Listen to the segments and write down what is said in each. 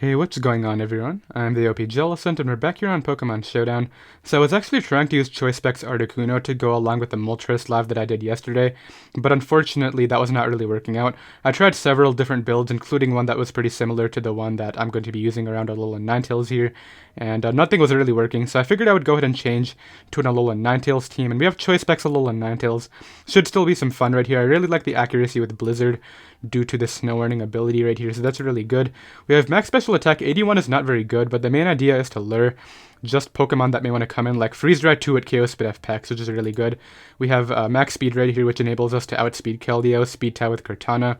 Hey, what's going on everyone? I'm the OPJellicent and we're back here on Pokemon Showdown. So I was actually trying to use Choice Specs Articuno to go along with the Moltres live that I did yesterday, but unfortunately that was not really working out. I tried several different builds, including one that was pretty similar to the one that I'm going to be using around Alolan Ninetales here, and nothing was really working, so I figured I would go ahead and change to an Alolan Ninetales team, and we have Choice Specs Alolan Ninetales. Should still be some fun right here. I really like the accuracy with Blizzard due to the Snow Earning ability right here, so that's really good. We have max special attack. 81 is not very good, but the main idea is to lure just Pokemon that may want to come in, like Freeze Dry 2 at KO Speed FPEX, which is really good. We have max speed right here, which enables us to outspeed Keldeo, speed tie with Cortana,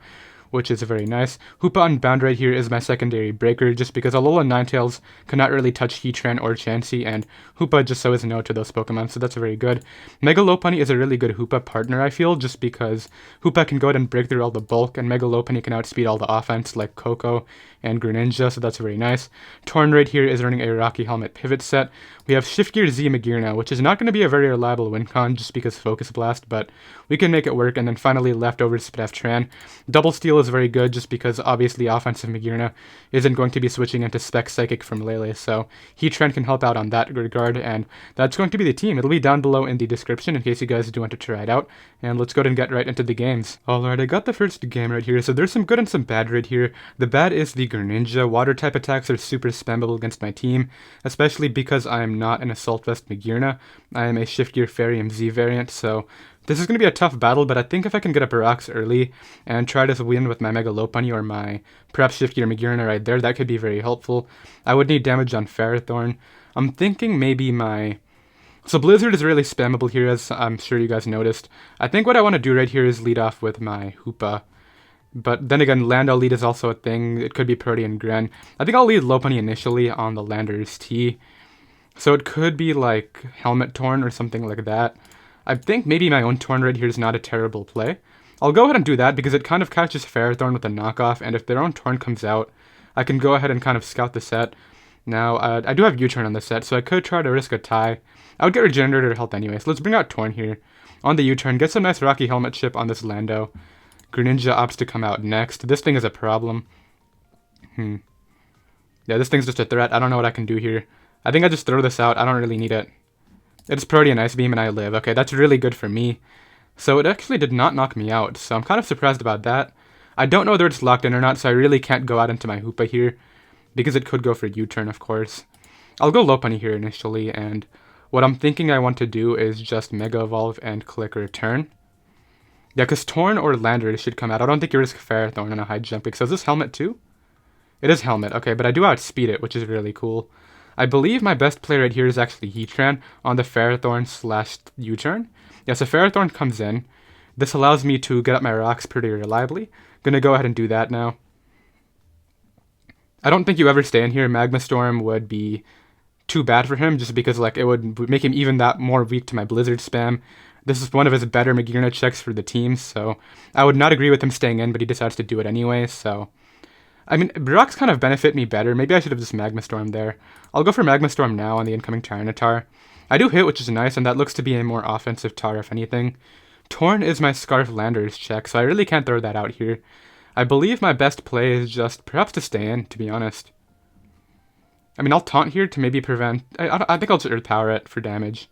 which is very nice. Hoopa-Unbound right here is my secondary breaker, just because Alolan Ninetales cannot really touch Heatran or Chansey, and Hoopa just says no to those Pokemon, so that's very good. Mega Lopunny is a really good Hoopa partner, I feel, just because Hoopa can go ahead and break through all the bulk, and Mega Lopunny can outspeed all the offense, like Koko and Greninja, so that's very nice. Torn right here is running a Rocky Helmet pivot set. We have Shift Gear Z Magearna, which is not going to be a very reliable win con, just because Focus Blast, but we can make it work. And then finally, Leftover Spidef Tran. Double Steal is very good, just because obviously offensive Magearna isn't going to be switching into Spec Psychic from Lele, so Heatran can help out on that regard, and that's going to be the team. It'll be down below in the description in case you guys do want to try it out, and let's go ahead and get right into the games. Alright, I got the first game right here, so there's some good and some bad right here. The bad is the Greninja. Water type attacks are super spammable against my team, especially because I am not an Assault Vest Magearna. I am a Shift Gear Fairy Z variant, so this is going to be a tough battle, but I think if I can get up rocks early and try to win with my Mega Lopunny or my perhaps Shift Gear Magearna right there, that could be very helpful. I would need damage on Ferrothorn. I'm thinking maybe my... So Blizzard is really spammable here, as I'm sure you guys noticed. I think what I want to do right here is lead off with my Hoopa. But then again, Lando lead is also a thing. It could be Protean Gren. I think I'll lead Lopunny initially on the Landorus T. So it could be like Helmet Torn or something like that. I think maybe my own Torn right here is not a terrible play. I'll go ahead and do that because it kind of catches Ferrothorn with a knockoff, and if their own Torn comes out, I can go ahead and kind of scout the set. Now, I do have U-turn on the set, so I could try to risk a tie. I would get Regenerator health anyway, so let's bring out Torn here. On the U-turn, get some nice Rocky Helmet chip on this Lando. Greninja opts to come out next. This thing is a problem. Yeah, this thing's just a threat. I don't know what I can do here. I think I just throw this out. I don't really need it. It's Protean Ice Beam and I live. Okay, that's really good for me. So it actually did not knock me out, so I'm kind of surprised about that. I don't know whether it's locked in or not, so I really can't go out into my Hoopa here, because it could go for U-turn, of course. I'll go Lopunny here initially, and what I'm thinking I want to do is just Mega Evolve and click Return. Yeah, because Torn or Landorus should come out. I don't think you risk Ferrothorn on a high jump kick. So is this Helmet too? It is Helmet, okay, but I do outspeed it, which is really cool. I believe my best play right here is actually Heatran on the Ferrothorn / U-turn. Yeah, so Ferrothorn comes in. This allows me to get up my rocks pretty reliably. Gonna go ahead and do that now. I don't think you ever stay in here. Magma Storm would be too bad for him, just because like it would make him even that more weak to my Blizzard spam. This is one of his better Magearna checks for the team, so I would not agree with him staying in, but he decides to do it anyway, so... I mean, rocks kind of benefit me better. Maybe I should have just Magma Storm there. I'll go for Magma Storm now on the incoming Tyranitar. I do hit, which is nice, and that looks to be a more offensive Tar, if anything. Torn is my Scarf Landorus check, so I really can't throw that out here. I believe my best play is just perhaps to stay in, to be honest. I mean, I'll Taunt here to maybe prevent... I think I'll just Earth Power it for damage.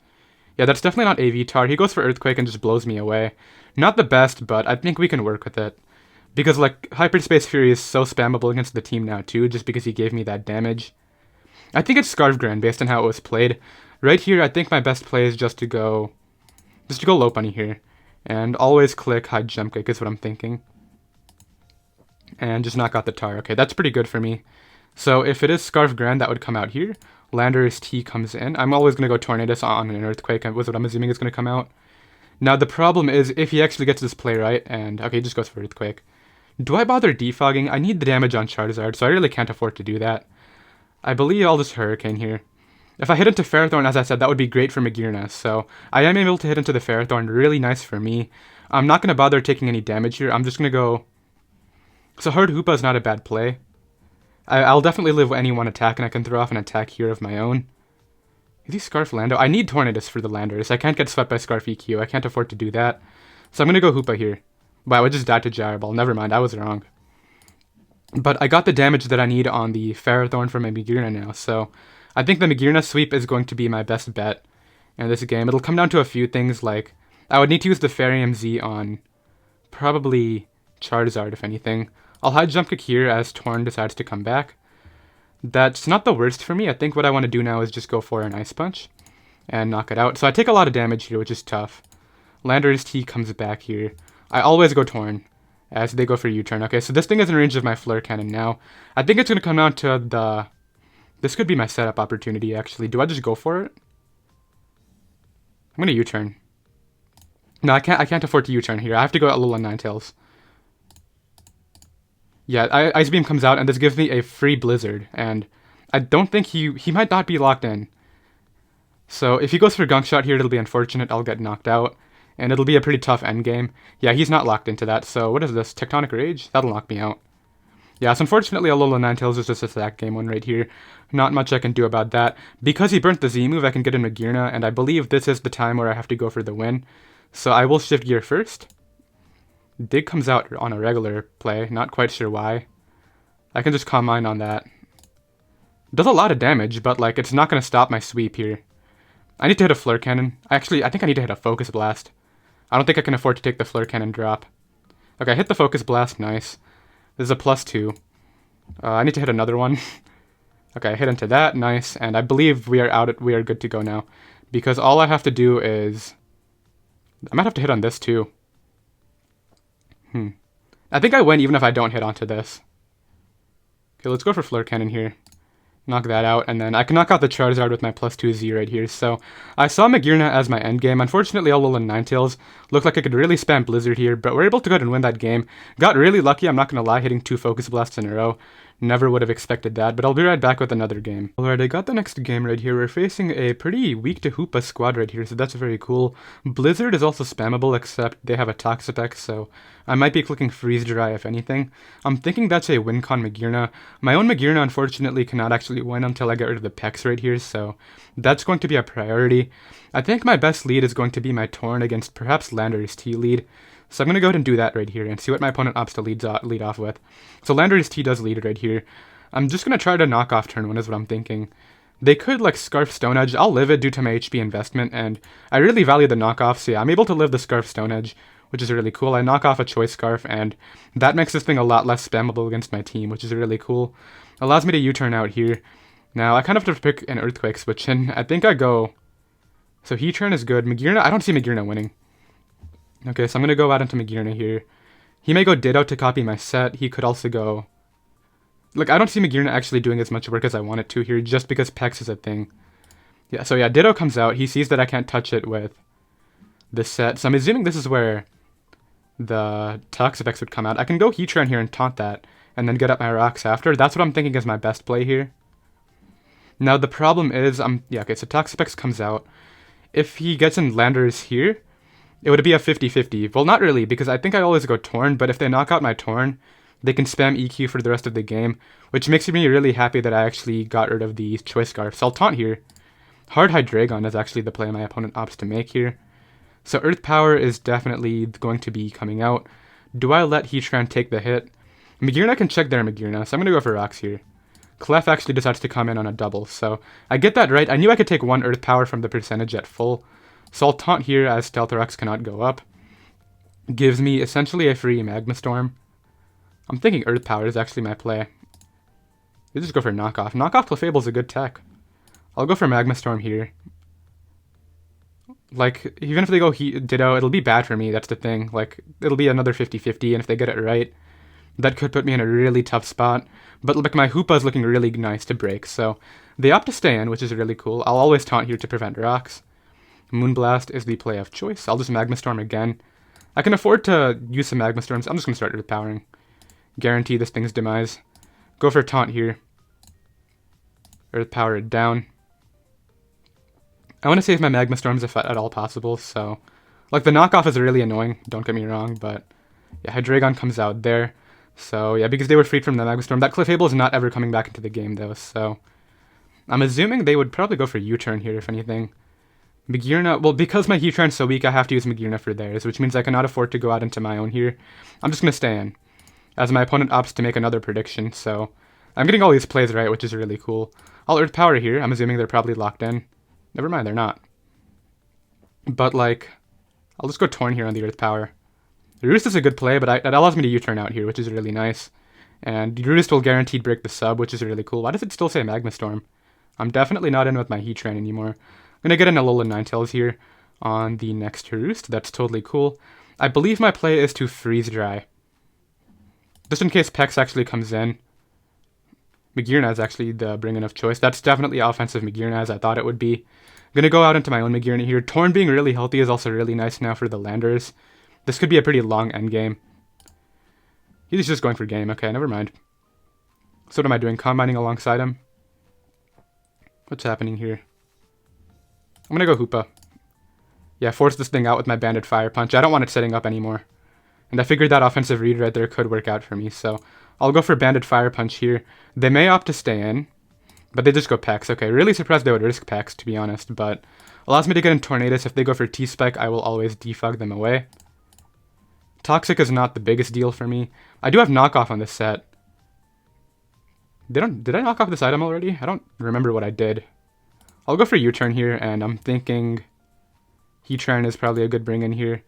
Yeah, that's definitely not AV Tar. He goes for Earthquake and just blows me away. Not the best, but I think we can work with it. Because, like, Hyperspace Fury is so spammable against the team now, too, just because he gave me that damage. I think it's Scarf Gren, based on how it was played. Right here, I think my best play is just to go Lopunny here. And always click High Jump Kick is what I'm thinking. And just knock out the Tar. Okay, that's pretty good for me. So if it is Scarf Gren, that would come out here. Landorus T comes in. I'm always going to go Tornadus on an Earthquake, was what I'm assuming is going to come out. Now, the problem is, if he actually gets this play right, and... Okay, he just goes for Earthquake. Do I bother defogging? I need the damage on Charizard, so I really can't afford to do that. I believe I'll just Hurricane here. If I hit into Ferrothorn, as I said, that would be great for Magearna, so I am able to hit into the Ferrothorn, really nice for me. I'm not going to bother taking any damage here, I'm just going to go... So Hard Hoopa is not a bad play. I'll definitely live any one attack, and I can throw off an attack here of my own. Is he Scarf Lando? I need Tornadus for the Landorus. I can't get swept by Scarf EQ, I can't afford to do that. So I'm going to go Hoopa here. Wow, I just died to Gyro Ball. Never mind, I was wrong. But I got the damage that I need on the Ferrothorn from my Magearna now, so I think the Magearna sweep is going to be my best bet in this game. It'll come down to a few things, like I would need to use the Fairy MZ on probably Charizard, if anything. I'll high jump kick here as Torn decides to come back. That's not the worst for me. I think what I want to do now is just go for an Ice Punch and knock it out. So I take a lot of damage here, which is tough. Landorus T comes back here. I always go Torn as they go for U-turn. Okay, so this thing is in range of my Flare Cannon now. I think it's going to come down to the... This could be my setup opportunity, actually. Do I just go for it? I'm going to U-turn. No, I can't afford to U-turn here. I have to go Alolan Ninetales. Yeah, Ice Beam comes out, and this gives me a free Blizzard, and I don't think he might not be locked in. So if he goes for Gunk Shot here, it'll be unfortunate. I'll get knocked out, and it'll be a pretty tough endgame. Yeah, he's not locked into that, so what is this? Tectonic Rage? That'll knock me out. Yeah, so unfortunately, Alolan Ninetales is just a stack game one right here. Not much I can do about that. Because he burnt the Z move, I can get in Magearna, and I believe this is the time where I have to go for the win. So I will shift gear first. Dig comes out on a regular play, not quite sure why. I can just Calm Mind on that. Does a lot of damage, but like it's not going to stop my sweep here. I need to hit a Flare Cannon. Actually, I think I need to hit a Focus Blast. I don't think I can afford to take the Flare Cannon drop. Okay, I hit the Focus Blast, nice. This is a +2. I need to hit another one. Okay, I hit into that, nice, and I believe we are good to go now. Because all I have to do is... I might have to hit on this too. I think I win even if I don't hit onto this. Okay, let's go for Flare Cannon here. Knock that out, and then I can knock out the Charizard with my +2Z right here. So I saw Magearna as my endgame. Unfortunately, Alolan Ninetales looked like I could really spam Blizzard here, but we're able to go ahead and win that game. Got really lucky, I'm not going to lie, hitting 2 Focus Blasts in a row. Never would have expected that, but I'll be right back with another game. Alright, I got the next game right here. We're facing a pretty weak to Hoopa squad right here, so that's very cool. Blizzard is also spammable, except they have a Toxapex, so I might be clicking Freeze Dry if anything. I'm thinking that's a WinCon Magearna. My own Magearna, unfortunately, cannot actually win until I get rid of the Pex right here, so that's going to be a priority. I think my best lead is going to be my Torn against perhaps Landorus T lead. So I'm going to go ahead and do that right here and see what my opponent opts to lead off with. So Landorus T does lead right here. I'm just going to try to knock off turn 1 is what I'm thinking. They could like Scarf Stone Edge. I'll live it due to my HP investment, and I really value the knockoff. So yeah, I'm able to live the Scarf Stone Edge, which is really cool. I knock off a Choice Scarf, and that makes this thing a lot less spammable against my team, which is really cool. Allows me to U-turn out here. Now, I kind of have to pick an Earthquake switch in. I think I go... So Heatran is good. Magearna, I don't see Magearna winning. Okay, so I'm going to go out into Magearna here. He may go Ditto to copy my set. He could also go... Like, I don't see Magearna actually doing as much work as I want it to here, just because Pex is a thing. Yeah, so yeah, Ditto comes out. He sees that I can't touch it with this set. So I'm assuming this is where the Toxapex would come out. I can go Heatran here and taunt that, and then get up my rocks after. That's what I'm thinking is my best play here. Now, the problem is... Yeah, okay, so Toxapex comes out. If he gets in Landorus here... It would be a 50-50. Well, not really, because I think I always go Torn, but if they knock out my Torn, they can spam EQ for the rest of the game, which makes me really happy that I actually got rid of the Choice Scarf. So I'll taunt here. Hard Hydreigon is actually the play my opponent opts to make here. So Earth Power is definitely going to be coming out. Do I let Heatran take the hit? Magearna can check their Magearna, so I'm going to go for Rocks here. Clef actually decides to come in on a double, so I get that right. I knew I could take 1 Earth Power from the percentage at full. So I'll taunt here as Stealth Rocks cannot go up. Gives me essentially a free Magma Storm. I'm thinking Earth Power is actually my play. You just go for Knockoff. Knockoff Clefable's a good tech. I'll go for Magma Storm here. Like, even if they go Ditto, it'll be bad for me, that's the thing. Like, it'll be another 50-50, and if they get it right, that could put me in a really tough spot. But like, my Hoopa is looking really nice to break, so they opt to stay in, which is really cool. I'll always taunt here to prevent rocks. Moonblast is the play of choice. I'll just Magma Storm again. I can afford to use some Magma Storms. I'm just going to start Earth-Powering. Guarantee this thing's demise. Go for Taunt here. Earth-Power it down. I want to save my Magma Storms if at all possible, so... Like, the knockoff is really annoying, don't get me wrong, but... Yeah, Hydreigon comes out there. So, yeah, because they were freed from the Magma Storm. That Clefable is not ever coming back into the game, though, so... I'm assuming they would probably go for U-turn here, if anything. Magearna, well, because my Heatran's so weak, I have to use Magearna for theirs, which means I cannot afford to go out into my own here. I'm just going to stay in. as my opponent opts to make another prediction, so I'm getting all these plays right, which is really cool. I'll Earth Power here. I'm assuming they're probably locked in. Never mind, they're not. But, like, I'll just go Torn here on the Earth Power. Roost is a good play, but it allows me to U-turn out here, which is really nice. And Roost will guaranteed break the sub, which is really cool. Why does it still say Magma Storm? I'm definitely not in with my Heatran anymore. I'm going to get an Alolan Ninetales here on the next Roost. That's totally cool. I believe my play is to Freeze Dry. Just in case Pex actually comes in. Magearna is actually the bring-in of choice. That's definitely offensive Magearna, as I thought it would be. I'm going to go out into my own Magearna here. Torn being really healthy is also really nice now for the landers. This could be a pretty long endgame. He's just going for game. Okay, never mind. So what am I doing? Combining alongside him? What's happening here? I'm going to go Hoopa. Yeah, force this thing out with my Banded Fire Punch. I don't want it setting up anymore. And I figured that offensive read right there could work out for me, so I'll go for Banded Fire Punch here. They may opt to stay in, but they just go Pex. Okay, really surprised they would risk Pex, to be honest, but allows me to get in Tornadus. If they go for T-Spike, I will always defog them away. Toxic is not the biggest deal for me. I do have knockoff on this set. Did I knock off this item already? I don't remember what I did. I'll go for U-turn here, and I'm thinking Heatran is probably a good bring-in here.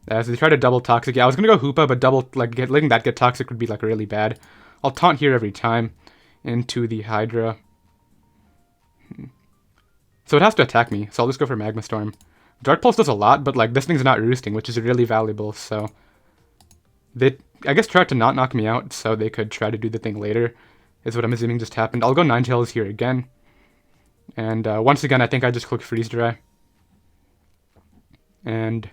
As they try to double Toxic. Yeah, I was going to go Hoopa, but double, like, letting that get Toxic would be, like, really bad. I'll taunt here every time into the Hydra. So it has to attack me, so I'll just go for Magma Storm. Dark Pulse does a lot, but, like, this thing's not roosting, which is really valuable, so they, I guess, tried to not knock me out, so they could try to do the thing later, is what I'm assuming just happened. I'll go Ninetales here again. And once again, I think I just click Freeze Dry. And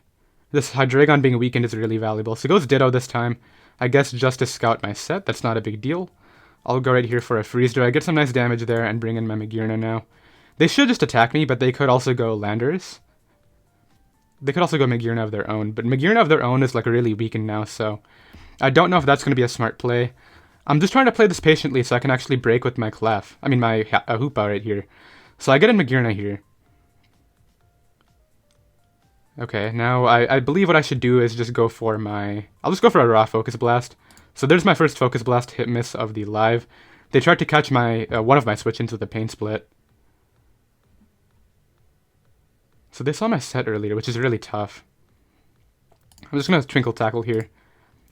this Hydreigon being weakened is really valuable. So it goes Ditto this time. I guess just to scout my set, that's not a big deal. I'll go right here for a Freeze Dry, get some nice damage there, and bring in my Magearna now. They should just attack me, but they could also go Landers. They could also go Magearna of their own, but Magearna of their own is, like, really weakened now, so I don't know if that's going to be a smart play. I'm just trying to play this patiently so I can actually break with my Clef. I mean, my Hoopa right here. So I get in Magearna here. Okay, now I believe what I should do is just go for my... I'll just go for a raw Focus Blast. So there's my first Focus Blast hit miss of the live. They tried to catch my one of my switch-ins with a Pain Split. So they saw my set earlier, which is really tough. I'm just going to Twinkle Tackle here.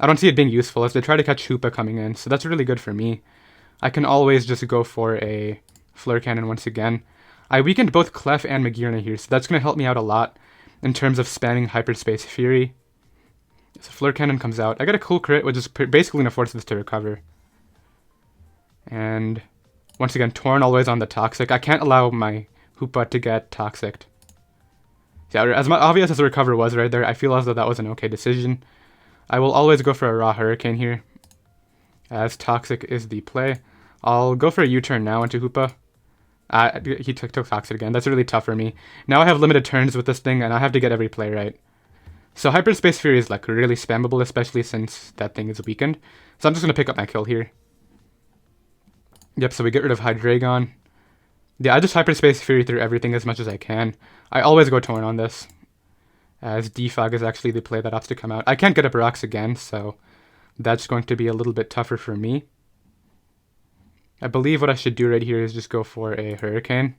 I don't see it being useful as they try to catch Hoopa coming in, so that's really good for me. I can always just go for a Flare Cannon once again. I weakened both Clef and Magearna here, so that's going to help me out a lot in terms of spamming Hyperspace Fury. So Flare Cannon comes out. I got a cool crit, which is basically going to force this to recover. And once again, Torn always on the Toxic. I can't allow my Hoopa to get Toxic. Yeah, as obvious as the recover was right there, I feel as though that was an okay decision. I will always go for a Raw Hurricane here, as Toxic is the play. I'll go for a U-turn now into Hoopa. He took Toxic again. That's really tough for me. Now I have limited turns with this thing, and I have to get every play right. So Hyperspace Fury is, like, really spammable, especially since that thing is weakened. So I'm just going to pick up my kill here. Yep, so we get rid of Hydreigon. Yeah, I just Hyperspace Fury through everything as much as I can. I always go Torn on this, as Defog is actually the play that opts to come out. I can't get up rocks again, so that's going to be a little bit tougher for me. I believe what I should do right here is just go for a Hurricane.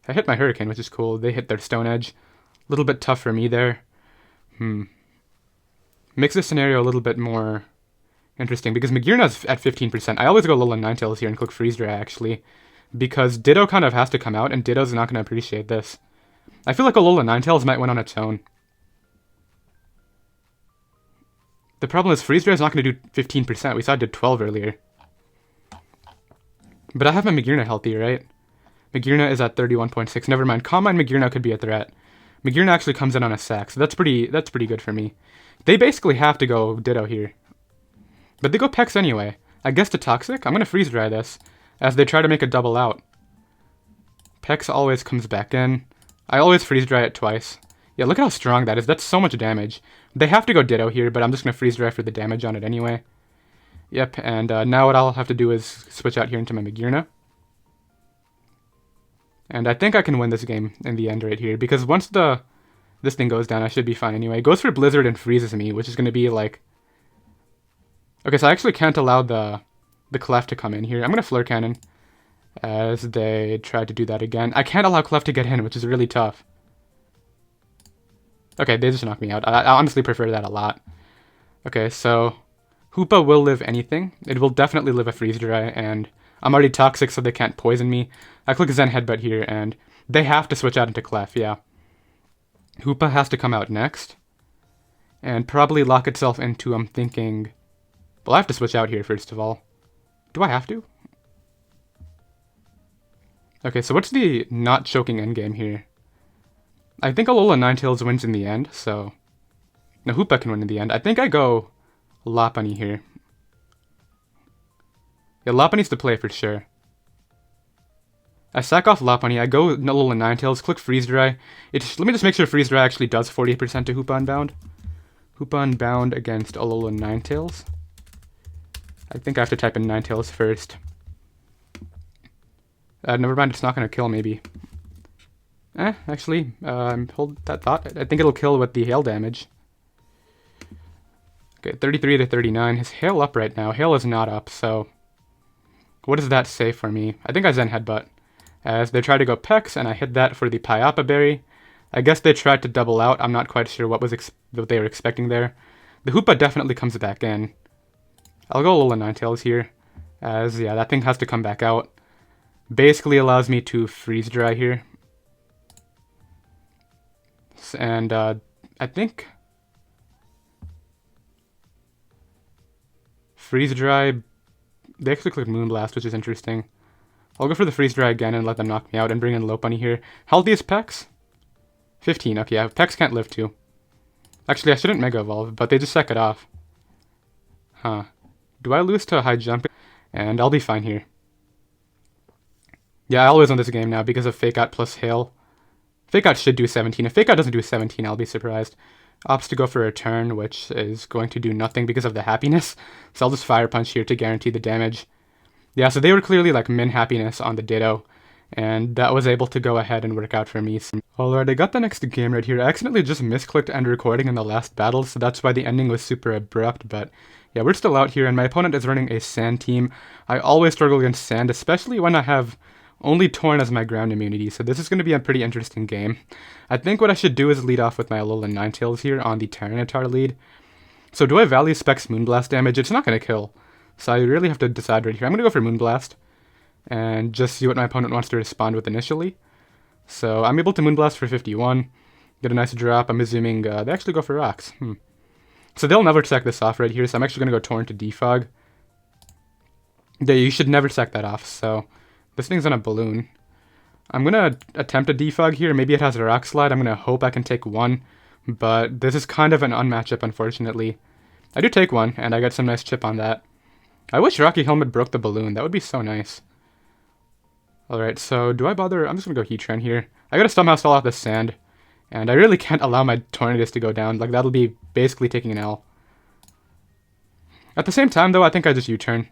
I hit my Hurricane, which is cool. They hit their Stone Edge. A little bit tough for me there. Makes the scenario a little bit more interesting, because Magearna's at 15%. I always go Alolan Ninetales here and click Freeze Dry, actually, because Ditto kind of has to come out, and Ditto's not going to appreciate this. I feel like Alolan Ninetales might win on its own. The problem is Freeze Dry is not going to do 15%. We saw it did 12 earlier. But I have my Magearna healthy, right? Magearna is at 31.6. Never mind. Calm Mind Magearna could be a threat. Magearna actually comes in on a sack, so that's pretty good for me. They basically have to go Ditto here. But they go Pex anyway. I guess to Toxic? I'm going to Freeze Dry this, as they try to make a double out. Pex always comes back in. I always Freeze Dry it twice. Yeah, look at how strong that is. That's so much damage. They have to go Ditto here, but I'm just going to Freeze Dry for the damage on it anyway. Yep, and now what I'll have to do is switch out here into my Magearna. And I think I can win this game in the end right here, because once this thing goes down, I should be fine anyway. It goes for Blizzard and freezes me, which is going to be, like, Okay, so I actually can't allow the Clef to come in here. I'm gonna Flare Cannon as they try to do that again. I can't allow Clef to get in, which is really tough. Okay, they just knocked me out. I honestly prefer that a lot. Okay, so Hoopa will live anything. It will definitely live a Freeze Dry, and I'm already toxic, so they can't poison me. I click Zen Headbutt here, and they have to switch out into Clef, yeah. Hoopa has to come out next, and probably lock itself into, I'm thinking... Well, I have to switch out here, first of all. Do I have to? Okay, so what's the not choking endgame here? I think Alola Ninetales wins in the end, so... No, Hoopa can win in the end. I think I go Lopunny here. Yeah, Lopunny's the play for sure. I sack off Lopunny, I go Alola Ninetales, click Freeze Dry. Let me just make sure Freeze Dry actually does 48% to Hoopa-Unbound. Hoopa-Unbound against Alola Ninetales. I think I have to type in Ninetales first. Never mind, it's not going to kill, maybe. Actually, hold that thought. I think it'll kill with the hail damage. Okay, 33 to 39. Is hail up right now? Hail is not up, so... What does that say for me? I think I Zen Headbutt. As they try to go Pex, and I hit that for the Pyapa Berry. I guess they tried to double out. I'm not quite sure what they were expecting there. The Hoopa definitely comes back in. I'll go Alola Ninetales here. As, yeah, that thing has to come back out. Basically allows me to Freeze Dry here. And, I think... Freeze Dry... They actually clicked Moonblast, which is interesting. I'll go for the Freeze Dry again and let them knock me out and bring in Lopunny here. Healthiest Pex? 15, okay, yeah, Pex can't live too. Actually, I shouldn't Mega Evolve, but they just sack it off. Huh. Do I lose to High Jump? And I'll be fine here. Yeah, I always win this game now because of Fake Out plus Hail. Fake Out should do 17. If Fake Out doesn't do 17, I'll be surprised. Opts to go for a turn, which is going to do nothing because of the happiness. So I'll just Fire Punch here to guarantee the damage. Yeah, so they were clearly like min happiness on the Ditto, and that was able to go ahead and work out for me. Alright, I got the next game right here. I accidentally just misclicked end recording in the last battle, so that's why the ending was super abrupt, but yeah, we're still out here, and my opponent is running a Sand team. I always struggle against Sand, especially when I have only Torn as my ground immunity, so this is going to be a pretty interesting game. I think what I should do is lead off with my Alolan Ninetales here on the Tyranitar lead. So do I value Specs Moonblast damage? It's not going to kill. So I really have to decide right here. I'm going to go for Moonblast and just see what my opponent wants to respond with initially. So I'm able to Moonblast for 51, get a nice drop. I'm assuming they actually go for Rocks. So they'll never sack this off right here, so I'm actually going to go Torn to Defog. Yeah, you should never sack that off, so this thing's on a balloon. I'm going to attempt a Defog here. Maybe it has a Rock Slide. I'm going to hope I can take one, but this is kind of an unmatchup, unfortunately. I do take one, and I get some nice chip on that. I wish Rocky Helmet broke the balloon. That would be so nice. Alright, so do I bother? I'm just going to go Heatran here. I got to somehow stall out the Sand, and I really can't allow my Tornadus to go down. Like, that'll be basically taking an L. At the same time, though, I think I just U-turn.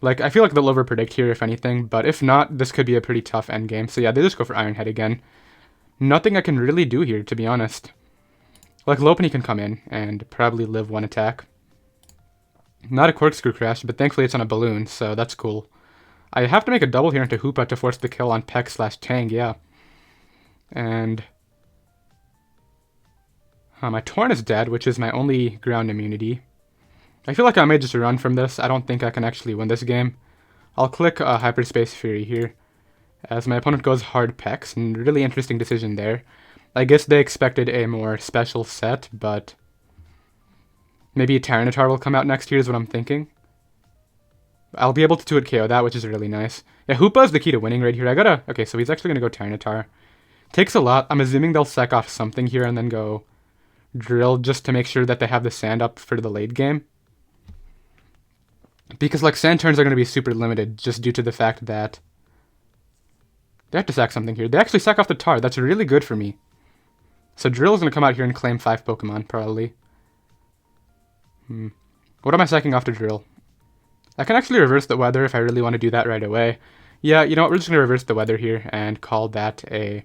Like, I feel like they'll over-predict here, if anything, but if not, this could be a pretty tough endgame. So yeah, they just go for Iron Head again. Nothing I can really do here, to be honest. Like, Lopunny can come in and probably live one attack. Not a Corkscrew Crash, but thankfully it's on a balloon, so that's cool. I have to make a double here into Hoopa to force the kill on Peck/Tang, yeah. And... my Torn is dead, which is my only ground immunity. I feel like I may just run from this. I don't think I can actually win this game. I'll click Hyperspace Fury here, as my opponent goes hard Pex, and really interesting decision there. I guess they expected a more special set, but... Maybe a Tyranitar will come out next year is what I'm thinking. I'll be able to 2-hit KO that, which is really nice. Yeah, Hoopa is the key to winning right here. Okay, so he's actually going to go Tyranitar. Takes a lot. I'm assuming they'll sack off something here and then go Drill just to make sure that they have the Sand up for the late game. Because, like, Sand turns are going to be super limited just due to the fact that they have to sack something here. They actually sack off the Tar. That's really good for me. So Drill is going to come out here and claim 5 Pokemon, probably. What am I sacking off to Drill? I can actually reverse the weather if I really want to do that right away. Yeah, you know what, we're just going to reverse the weather here and call that a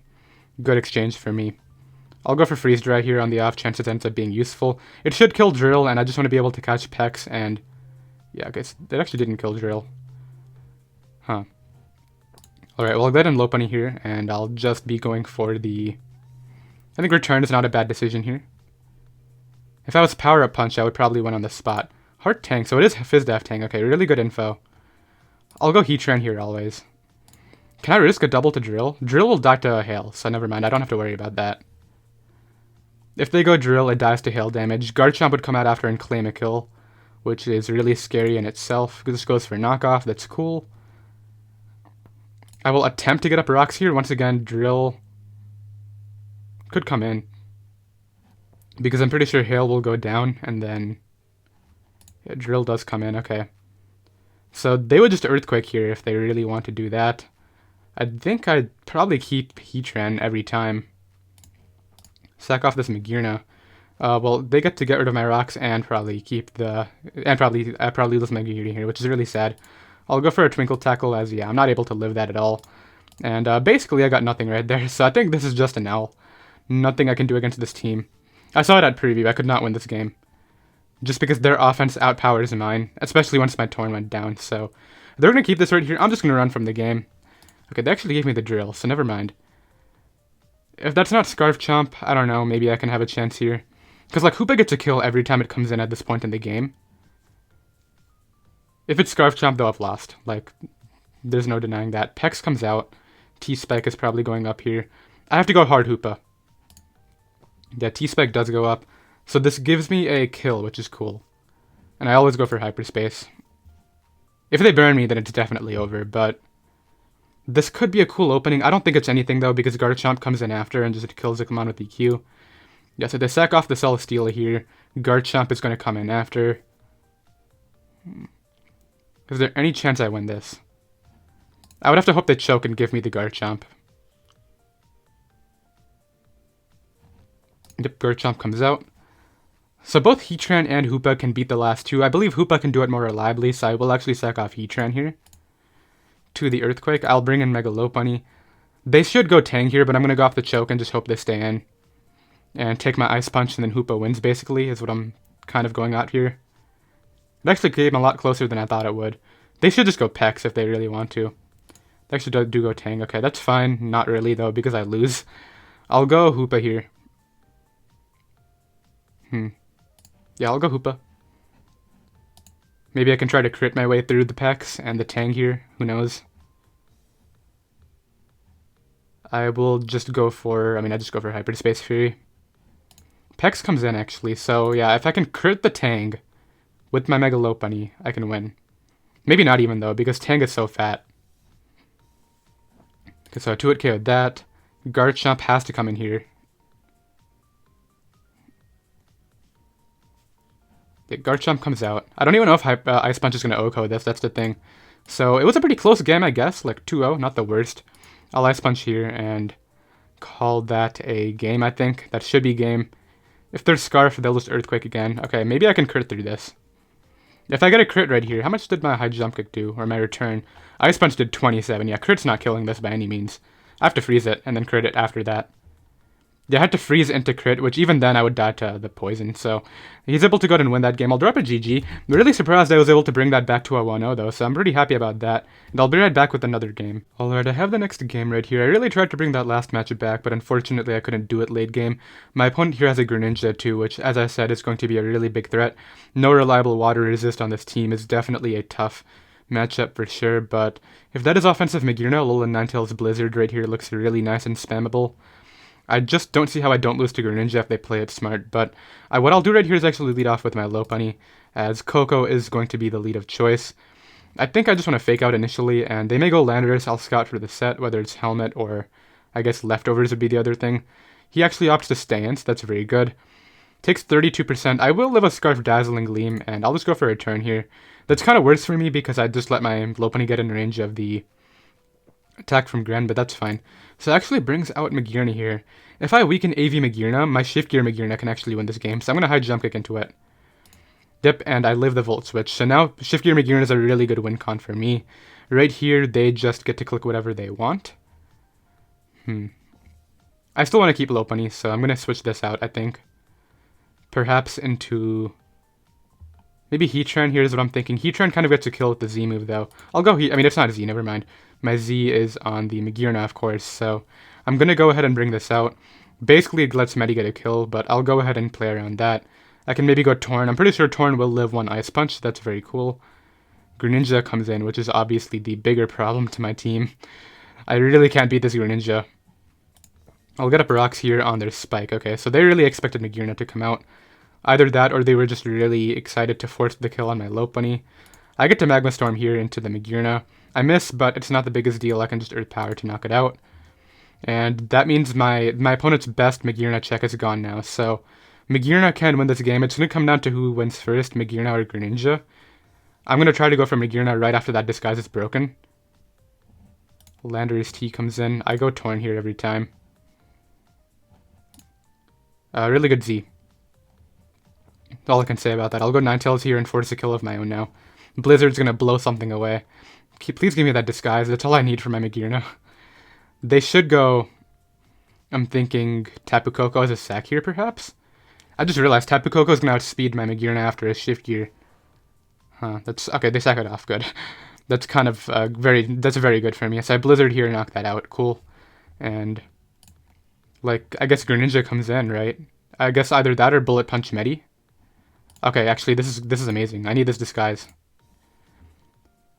good exchange for me. I'll go for Freeze Dry here on the off chance it ends up being useful. It should kill Drill, and I just want to be able to catch Pex and Yeah, okay, so it actually didn't kill Drill. Huh. Alright, well, I'll go ahead and Lopunny here, and I'll just be going for the... I think Return is not a bad decision here. If I was Power Up Punch, I would probably win on the spot. Heart Tank, so it is Fizz-Def Tank. Okay, really good info. I'll go Heatran here always. Can I risk a double to Drill? Drill will die to Hail, so never mind. I don't have to worry about that. If they go Drill, it dies to Hail damage. Garchomp would come out after and claim a kill, which is really scary in itself. This goes for knockoff. That's cool. I will attempt to get up rocks here. Once again, Drill could come in, because I'm pretty sure Hail will go down, and then yeah, Drill does come in. Okay. So they would just Earthquake here if they really want to do that. I think I'd probably keep Heatran every time. Sack off this Magearna. Well, they get to get rid of my rocks and probably keep the... And probably lose my Magearna here, which is really sad. I'll go for a Twinkle Tackle as, yeah, I'm not able to live that at all. And basically I got nothing right there, so I think this is just an L. Nothing I can do against this team. I saw it at preview, I could not win this game. Just because their offense outpowers mine, especially once my Torn went down, so... They're going to keep this right here, I'm just going to run from the game. Okay, they actually gave me the Drill, so never mind. If that's not Scarf Chomp, I don't know, maybe I can have a chance here. Because, like, Hoopa gets a kill every time it comes in at this point in the game. If it's Scarf Chomp, though, I've lost. Like, there's no denying that. Pex comes out. T-Spike is probably going up here. I have to go hard Hoopa. Yeah, T-Spike does go up. So this gives me a kill, which is cool. And I always go for Hyperspace. If they burn me, then it's definitely over, but... This could be a cool opening. I don't think it's anything, though, because Garchomp comes in after and just kills Ziggamon with EQ. Yeah, so they sack off the Celesteela here. Garchomp is going to come in after. Is there any chance I win this? I would have to hope they choke and give me the Garchomp. Yep, Garchomp comes out. So both Heatran and Hoopa can beat the last two. I believe Hoopa can do it more reliably, so I will actually sack off Heatran here. To the Earthquake. I'll bring in Mega Lopunny. They should go Tang here, but I'm going to go off the choke and just hope they stay in. And take my Ice Punch, and then Hoopa wins, basically, is what I'm kind of going out here. It actually came a lot closer than I thought it would. They should just go Pex if they really want to. They actually do go Tang. Okay, that's fine. Not really, though, because I lose. I'll go Hoopa here. Yeah, I'll go Hoopa. Maybe I can try to crit my way through the Pex and the Tang here. Who knows? I will just go for... I just go for Hyperspace Fury. Pex comes in, actually. So, yeah, if I can crit the Tang with my Mega Lopunny, I can win. Maybe not even, though, because Tang is so fat. Okay, so 2-hit KO'd that. Garchomp has to come in here. Garchomp comes out. I don't even know if Ice Punch is going to OHKO this, that's the thing. So it was a pretty close game, I guess, like 2-0, not the worst. I'll Ice Punch here and call that a game, I think. That should be game. If there's Scarf, they'll just Earthquake again. Okay, maybe I can crit through this. If I get a crit right here, how much did my High Jump Kick do, or my Return? Ice Punch did 27. Yeah, crit's not killing this by any means. I have to freeze it and then crit it after that. Yeah, I had to freeze into crit, which even then I would die to the poison, so he's able to go ahead and win that game. I'll drop a GG. I'm really surprised I was able to bring that back to a 1-0, though, so I'm pretty happy about that. And I'll be right back with another game. Alright, I have the next game right here. I really tried to bring that last matchup back, but unfortunately I couldn't do it late game. My opponent here has a Greninja too, which, as I said, is going to be a really big threat. No reliable water resist on this team is definitely a tough matchup for sure, but if that is offensive Magearna, Alolan Ninetales Blizzard right here looks really nice and spammable. I just don't see how I don't lose to Greninja if they play it smart, but what I'll do right here is actually lead off with my Lopunny, as Coco is going to be the lead of choice. I think I just want to fake out initially, and they may go Landorus. I'll scout for the set, whether it's Helmet or, I guess, Leftovers would be the other thing. He actually opts to stance, that's very good. Takes 32%. I will live a Scarf Dazzling Gleam, and I'll just go for a turn here. That's kind of worse for me because I just let my Lopunny get in range of the attack from Gren, but that's fine. So it actually brings out Magearna here. If I weaken AV Magearna, my Shift Gear Magearna can actually win this game, so I'm going to High Jump Kick into it. Dip, and I live the Volt Switch. So now Shift Gear Magearna is a really good win con for me. Right here, they just get to click whatever they want. I still want to keep Lopunny, so I'm going to switch this out, I think. Perhaps into Maybe Heatran here is what I'm thinking. Heatran kind of gets a kill with the Z move, though. I'll go I mean, it's not a Z, never mind. My Z is on the Magearna, of course, so I'm going to go ahead and bring this out. Basically, it lets Medi get a kill, but I'll go ahead and play around that. I can maybe go Torn. I'm pretty sure Torn will live one Ice Punch, so that's very cool. Greninja comes in, which is obviously the bigger problem to my team. I really can't beat this Greninja. I'll get up rocks here on their Spike. Okay, so they really expected Magearna to come out. Either that or they were just really excited to force the kill on my Lopunny. I get to Magma Storm here into the Magearna. I miss, but it's not the biggest deal. I can just Earth Power to knock it out. And that means my opponent's best Magearna check is gone now. So Magearna can win this game. It's going to come down to who wins first, Magearna or Greninja. I'm going to try to go for Magearna right after that Disguise is broken. Landorus T comes in. I go Torn here every time. Really good Z. That's all I can say about that. I'll go Ninetales here and force a kill of my own now. Blizzard's going to blow something away. Please give me that Disguise. That's all I need for my Magearna. They should go... I'm thinking Tapu Koko as a sack here, perhaps? I just realized Tapu Koko is going to outspeed my Magearna after a Shift Gear. Huh, that's... Okay, they sack it off. Good. That's kind of that's very good for me. So I Blizzard here and knock that out. Cool. And... like, I guess Greninja comes in, right? I guess either that or Bullet Punch Medi. Okay, actually, this is amazing. I need this Disguise.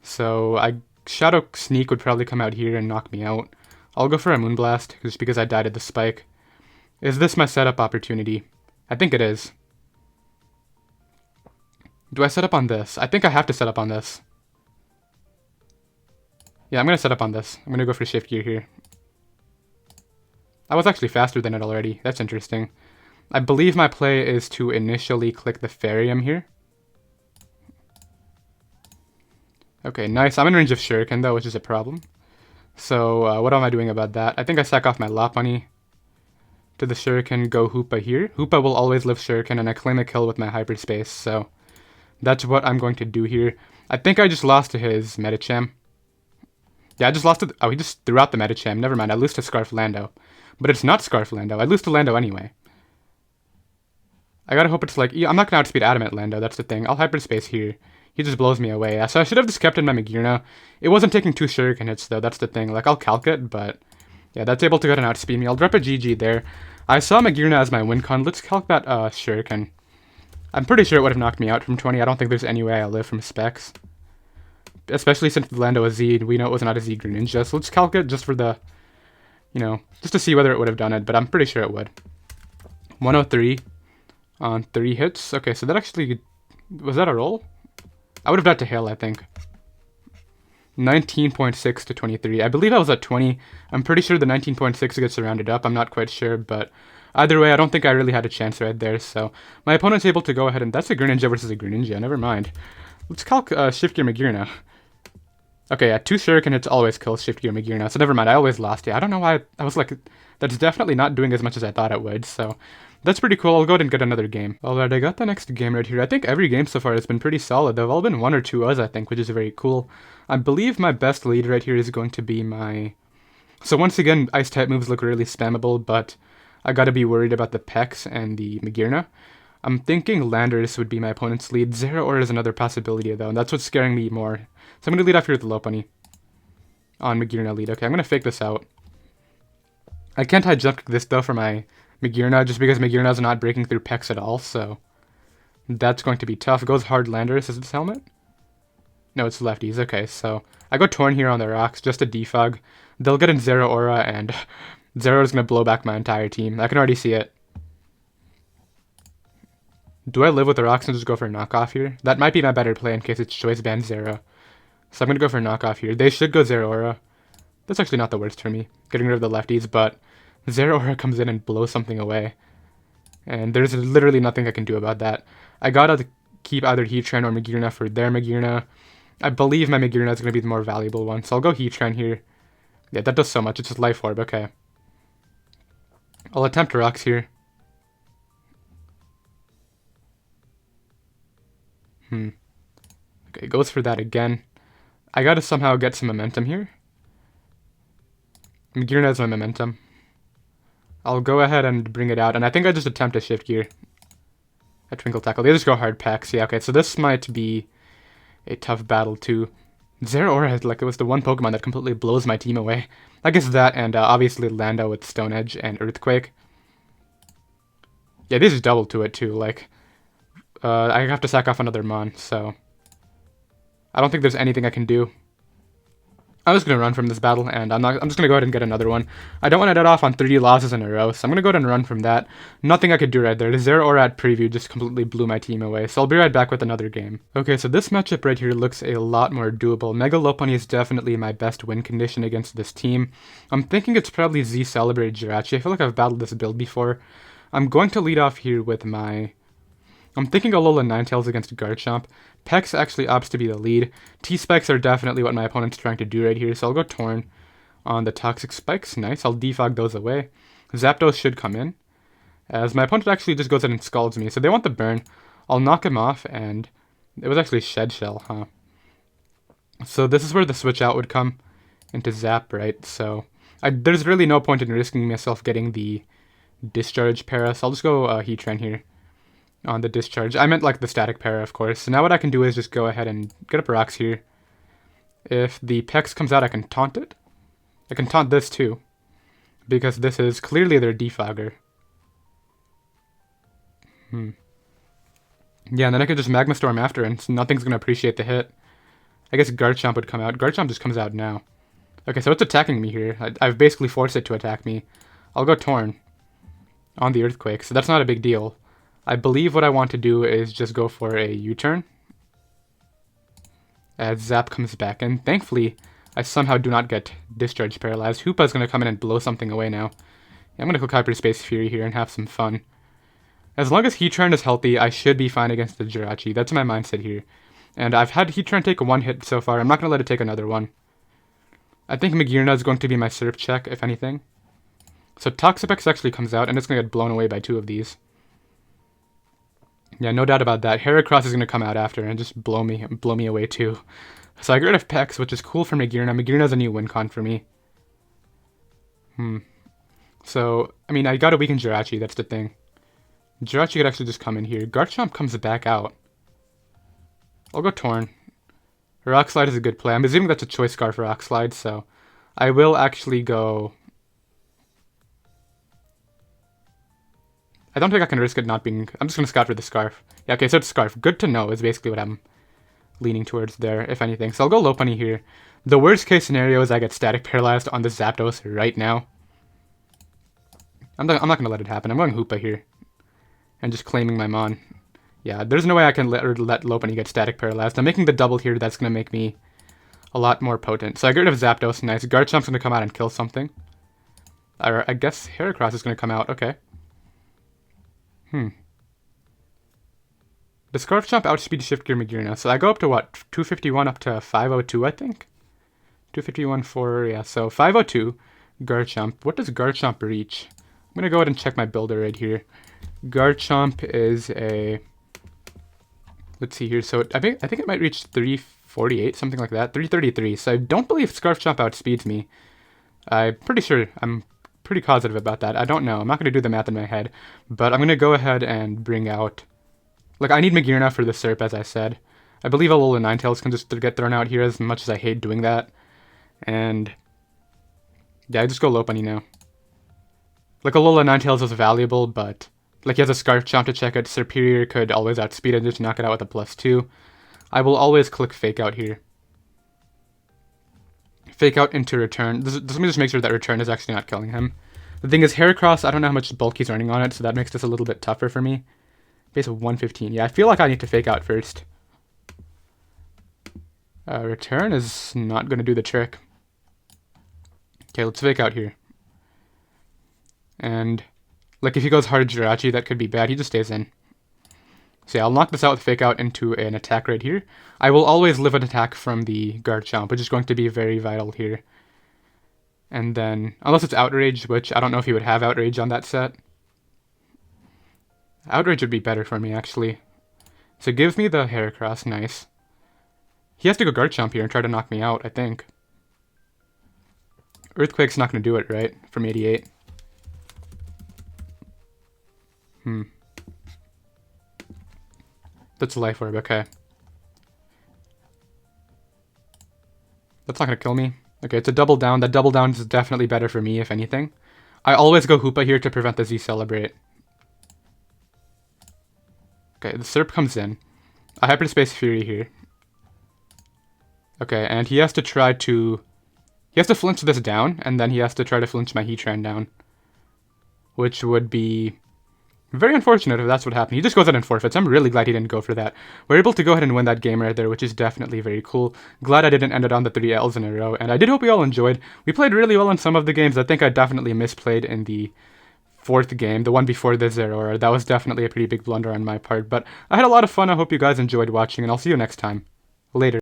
So, Shadow Sneak would probably come out here and knock me out. I'll go for a Moonblast, just because I died at the Spike. Is this my setup opportunity? I think it is. Do I set up on this? I think I have to set up on this. Yeah, I'm going to set up on this. I'm going to go for Shift Gear here. I was actually faster than it already. That's interesting. I believe my play is to initially click the Farium here. Okay, nice. I'm in range of Shuriken though, which is a problem. So, what am I doing about that? I think I sack off my Lopunny to the Shuriken, go Hoopa here. Hoopa will always live Shuriken, and I claim a kill with my Hyperspace, so that's what I'm going to do here. I think I just lost to his Medicham. Yeah, I just lost to... oh, he just threw out the Medicham. Never mind, I lose to Scarf Lando. But it's not Scarf Lando. I lose to Lando anyway. I gotta hope it's like... yeah, I'm not gonna outspeed Adamant Lando, that's the thing. I'll Hyperspace here. He just blows me away. Yeah, so I should have just kept in my Magearna. It wasn't taking 2 Shuriken hits, though. That's the thing. Like, I'll calc it, but... yeah, that's able to go and outspeed me. I'll drop a GG there. I saw Magearna as my win con. Let's calc that Shuriken. I'm pretty sure it would have knocked me out from 20. I don't think there's any way I live from Specs. Especially since Lando is Z, we know it was not a Z Greninja. So let's calc it just for the... you know, just to see whether it would have done it, but I'm pretty sure it would. 103 on 3 hits. Okay, so that actually... was that a roll? I would have died to Hail, I think. 19.6 to 23. I believe I was at 20. I'm pretty sure the 19.6 gets rounded up. I'm not quite sure, but either way, I don't think I really had a chance right there. So my opponent's able to go ahead and... that's a Greninja versus a Greninja. Never mind. Let's calc Shift Gear Magearna. Okay, yeah, 2 Shuriken hits always kill Shift Gear Magearna, so never mind, I always lost. Yeah, I don't know why, I was like, that's definitely not doing as much as I thought it would, so that's pretty cool. I'll go ahead and get another game. Alright, I got the next game right here. I think every game so far has been pretty solid. They've all been 1 or 2 O's, I think, which is very cool. I believe my best lead right here is going to be my... so once again, Ice-type moves look really spammable, but I gotta be worried about the Pex and the Magearna. I'm thinking Landorus would be my opponent's lead. Zeraora is another possibility, though, and that's what's scaring me more. So I'm going to lead off here with the Lopunny. On Magearna lead. Okay, I'm going to fake this out. I can't high jump this, though, for my Magearna, just because Magearna is not breaking through Pex at all, so... that's going to be tough. It goes hard Landorus. Is this helmet? No, it's lefties. Okay, so... I go Torn here on the rocks, just a defog. They'll get in Zeraora, and... Zeraora's going to blow back my entire team. I can already see it. Do I live with the rocks and just go for a knockoff here? That might be my better play in case it's Choice Band Zero. So I'm going to go for a knockoff here. They should go Zeraora. That's actually not the worst for me, getting rid of the lefties, but Zeraora comes in and blows something away. And there's literally nothing I can do about that. I gotta keep either Heatran or Magearna for their Magearna. I believe my Magearna is going to be the more valuable one, so I'll go Heatran here. Yeah, that does so much. It's just Life Orb, okay. I'll attempt rocks here. Okay, goes for that again. I gotta somehow get some momentum here. Magearna has my momentum. I'll go ahead and bring it out, and I think I just attempt a Shift Gear. a Twinkle Tackle. They just go hard packs. Yeah, okay, so this might be a tough battle too. Zeraora, like, it was the one Pokemon that completely blows my team away. I guess that, and obviously Lando with Stone Edge and Earthquake. Yeah, they just double to it too. Like, I have to sack off another Mon, so I don't think there's anything I can do. I'm just going to run from this battle, and I'm just going to go ahead and get another one. I don't want to dead off on 3 losses in a row, so I'm going to go ahead and run from that. Nothing I could do right there. The Zeraora at preview just completely blew my team away, so I'll be right back with another game. Okay, so this matchup right here looks a lot more doable. Mega Lopunny is definitely my best win condition against this team. I'm thinking it's probably Z Celebrated Jirachi. I feel like I've battled this build before. I'm going to lead off here with my... I'm thinking Alolan Ninetales against Garchomp. Pex actually opts to be the lead. T-Spikes are definitely what my opponent's trying to do right here, so I'll go Torn on the Toxic Spikes. Nice, I'll defog those away. Zapdos should come in, as my opponent actually just goes in and scalds me, so they want the burn. I'll knock him off, and it was actually Shed Shell, huh? So this is where the switch out would come into Zap, right? So there's really no point in risking myself getting the Discharge para, so I'll just go Heatran here on the Discharge. I meant like the static para, of course. So now what I can do is just go ahead and get up rocks here. If the Pex comes out, I can taunt it. I can taunt this too, because this is clearly their defogger. Yeah, and then I could just Magma Storm after, and nothing's going to appreciate the hit. I guess Garchomp would come out. Garchomp just comes out now. Okay, so it's attacking me here. I've basically forced it to attack me. I'll go Torn on the Earthquake, so that's not a big deal. I believe what I want to do is just go for a U-turn as Zap comes back, and thankfully I somehow do not get Discharge paralyzed. Hoopa's going to come in and blow something away now. I'm going to click Hyperspace Fury here and have some fun. As long as Heatran is healthy, I should be fine against the Jirachi. That's my mindset here. And I've had Heatran take 1 hit so far. I'm not going to let it take another one. I think Magearna is going to be my Surf check, if anything. So Toxapex actually comes out, and it's going to get blown away by 2 of these. Yeah, no doubt about that. Heracross is going to come out after and just blow me away too. So I get rid of Pex, which is cool for Magearna. Magearna's a new win con for me. So, I mean, I got to weaken Jirachi, that's the thing. Jirachi could actually just come in here. Garchomp comes back out. I'll go Torn. Rock Slide is a good play. I'm assuming that's a Choice Scarf Rock Slide, so I will actually go... I don't think I can risk it not being... I'm just going to scout for the Scarf. Yeah, okay, so it's Scarf. Good to know is basically what I'm leaning towards there, if anything. So I'll go Lopunny here. The worst case scenario is I get static paralyzed on the Zapdos right now. I'm not going to let it happen. I'm going Hoopa here. And just claiming my Mon. Yeah, there's no way I can let Lopunny get static paralyzed. I'm making the double here. That's going to make me a lot more potent. So I get rid of Zapdos. Nice. Garchomp's going to come out and kill something. Or I guess Heracross is going to come out. Okay. The Scarf Chomp outspeed Shift Gear Magearna. So I go up to what? 251 up to 502, I think? 251 for, yeah, so 502. Garchomp. What does Garchomp reach? I'm going to go ahead and check my builder right here. Garchomp is a... Let's see here. So I think it might reach 348, something like that. 333. So I don't believe Scarf Chomp outspeeds me. I'm pretty sure. I'm pretty positive about that. I don't know. I'm not going to do the math in my head. But I'm going to go ahead and bring out... Like, I need Magearna for the SERP, as I said. I believe Alolan Ninetales can just get thrown out here, as much as I hate doing that. And... yeah, I just go Lopunny now. Like, Alolan Ninetales is valuable, but... like, he has a Scarf Chomp to check it. Serperior could always outspeed it and just knock it out with a +2. I will always click Fake Out here. Fake Out into Return. Let me just make sure that Return is actually not killing him. The thing is, Heracross, I don't know how much bulk he's running on it, so that makes this a little bit tougher for me. Base of 115. Yeah, I feel like I need to Fake Out first. Return is not going to do the trick. Okay, let's Fake Out here. And, like, if he goes hard Jirachi, that could be bad. He just stays in. So yeah, I'll knock this out with Fake Out into an attack right here. I will always live an attack from the Garchomp, which is going to be very vital here. And then, unless it's Outrage, which I don't know if he would have Outrage on that set. Outrage would be better for me, actually. So give me the Heracross, nice. He has to go Garchomp here and try to knock me out, I think. Earthquake's not going to do it, right? From 88. That's a life orb, okay. That's not gonna kill me. Okay, it's a double down. That double down is definitely better for me, if anything. I always go Hoopa here to prevent the Z Celebrate. Okay, the Serp comes in. I Hyperspace Fury here. Okay, and he has to try to... He has to flinch this down, and then he has to try to flinch my Heatran down. Which would be very unfortunate if that's what happened. He just goes ahead and forfeits. I'm really glad he didn't go for that. We're able to go ahead and win that game right there, which is definitely very cool. Glad I didn't end it on the 3 L's in a row, and I did hope you all enjoyed. We played really well in some of the games. I think I definitely misplayed in the 4th game, the one before the Zeraora. That was definitely a pretty big blunder on my part, but I had a lot of fun. I hope you guys enjoyed watching, and I'll see you next time. Later.